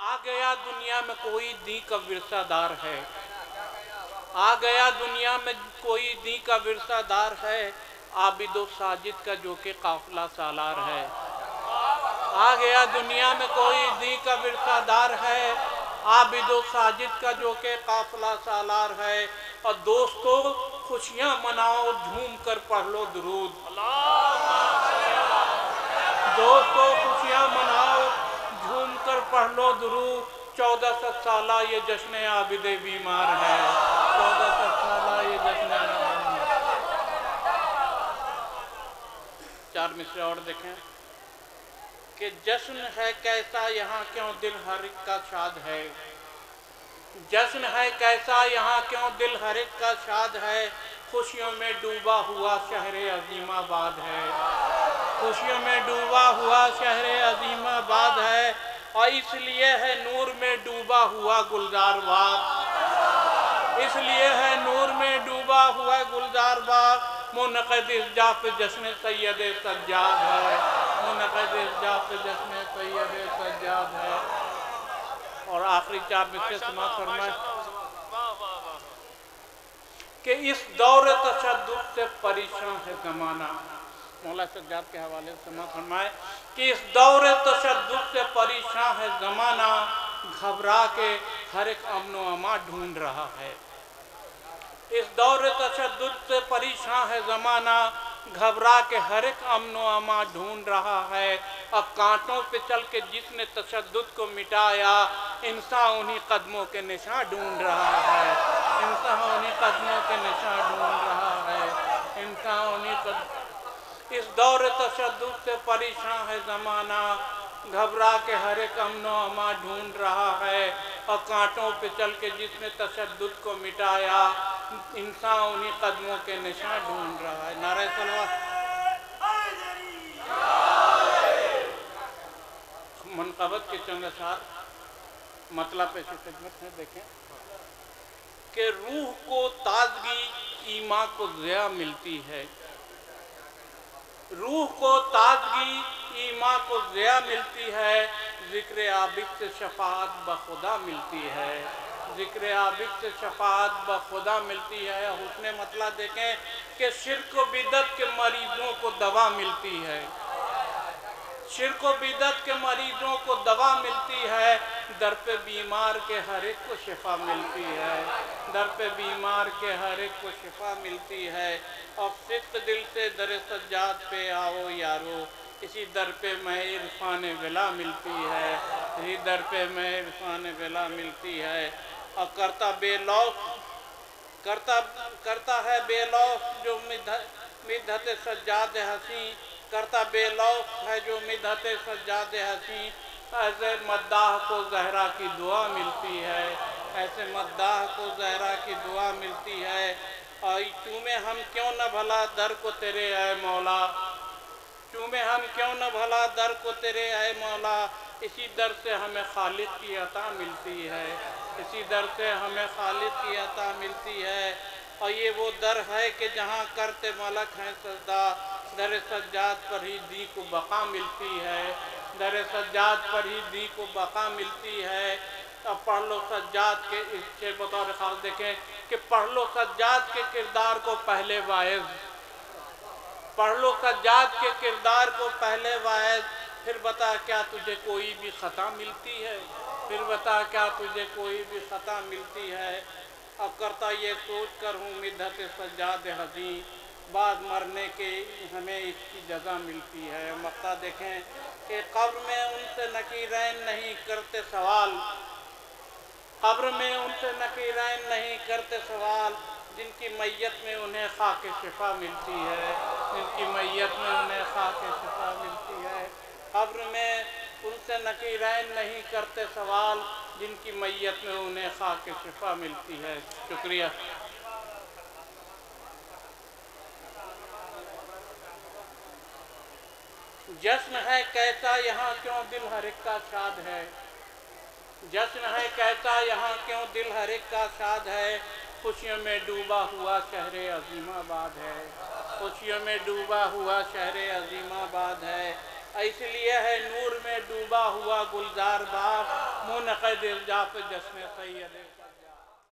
आ गया दुनिया में कोई दी का विरसादार है, आ गया दुनिया में कोई दी का विरसादार है, आबिदो साजिद का जो के काफिला सालार है। आ गया दुनिया में कोई दी का विरसादार है, आबिदो साजिद का जो के काफिला सालार है। और दोस्तों खुशियाँ मनाओ, झूम कर पढ़ लो दुरूद। दोस्तों खुशियाँ मनाओ, झूम कर पढ़ लो दुरूद। 1400 साला ये जश्न आबिदे बीमार है, 1400 साला ये जश्न। चार मिसरे और देखें कि जश्न है कैसा यहाँ क्यों दिल हर एक का शाद है। जश्न है कैसा यहाँ क्यों दिल हर एक का शाद है। खुशियों में डूबा हुआ शहरे अजीमाबाद है, खुशियों में डूबा हुआ शहरे अजीमाबाद है। और इसलिए है नूर में डूबा हुआ गुलजार बाग, इसलिए है नूर में डूबा हुआ गुलजार बाग। मुनक़िद इस जा पे जश्न सैयद सज्जाद है, मुनक़िद इस जा पे जश्न सैयद सज्जाद है। और आखिरी चार मिसरे समाप्त फरमाए कि इस दौर तशद्दुद से परेशान है ज़माना। मौला सज्जाद के हवाले से समाप्त फरमाए कि इस दौर तशद्दुद से परेशान है ज़माना, घबरा के हर एक अमन व अमा ढूंढ रहा है। इस दौर तशद्दुद से परेशान है ज़माना, घबरा के हर एक अमन व अमा ढूंढ रहा है। अब कांटों पे चल के जिसने तशद्दुद को मिटाया, इंसान उन्हीं कदमों के निशान ढूंढ रहा है, इंसान उन्हीं कदमों के निशान ढूंढ रहा है, इंसान उन्हीं कदम। इस दौर तशद्दुद से परेशान है ज़माना, घबरा के हर एक अमन व अमा ढूंढ रहा है। और कांटों पे चल के जिसने तशद्दुद को मिटाया, इंसान उन्हीं कदमों के निशान ढूंढ रहा है। नारे सलवात। मनक़बत के चंद अशार मतलब पेश खिदमत में देखें कि रूह को ताजगी ईमान को ज़िया मिलती है, रूह को ताजगी ईमान को ज़िया मिलती है। ज़िक्र आबिद से शफ़ाअत बखुदा मिलती है, ज़िक्र आबिद से शफ़ाअत बखुदा मिलती है। हुस्न मतलब देखें कि शिर्क व बिदअत के मरीज़ों को दवा मिलती है, शिर्क व बिदअत के मरीज़ों को दवा मिलती है। दर पे बीमार के हर एक को शिफा मिलती है, दर पे बीमार के हर एक को शिफा मिलती है। और सिक्त दिल से दर सज्जाद पे आओ यारो, इसी दर पे मैं इरफान विला मिलती है, इसी दर पे मैं इरफान विला मिलती है। और करता है बेलौफ जो मिदहत सज्जाद हसी, करता बेलौफ है जो मिदहत सज्जाद हसी। ऐसे मद्दाह को ज़हरा की दुआ मिलती है, ऐसे मद्दाह को ज़हरा की दुआ मिलती है। और चूमे हम क्यों न भला दर को तेरे आए मौला, चूमे हम क्यों न भला दर को तेरे आए मौला। इसी दर से हमें खालिद की अता मिलती है, इसी दर से हमें खालिद की अता मिलती है। और ये वो दर है कि जहाँ करते मलक हैं सजदा, दर सज्जाद पर ही दी को बका मिलती है, दर सज्जाद पर ही दी को बका मिलती है। अब पढ़ लो सज्जाद के इसके बतौर ख़ास देखें कि पढ़ लो सज्जाद के किरदार को पहले वाइज़, पढ़ लो सज्जाद के किरदार को पहले वाइज़। फिर बता क्या तुझे कोई भी ख़ता मिलती है, फिर बता क्या तुझे कोई भी ख़ता मिलती है। अब करता ये सोच कर हूँ मिदहत सज्जाद हज़ी, बाद मरने के हमें इसकी जगह मिलती है। मक्ता देखें कि कब्र में उनसे नकीरैन नहीं करते सवाल, कब्र में उनसे नकीरैन नहीं करते सवाल। जिनकी मैयत में उन्हें खाक शिफा मिलती है, जिनकी मैयत में उन्हें खाक शिफा मिलती है। कब्र में उनसे नकीरैन नहीं करते सवाल, जिनकी मैयत में उन्हें खाक शिफा मिलती है। शुक्रिया। जश्न है कैसा यहाँ क्यों दिल हर एक का शाद है, जश्न है कैसा यहाँ क्यों दिल हर एक का शाद है। खुशियों में डूबा हुआ शहरे अजीमाबाद है, खुशियों में डूबा हुआ शहरे अजीमाबाद है। इसलिए है नूर में डूबा हुआ गुलजार बाग, मुनक़िद जात जश्न सैयद सज्जाद।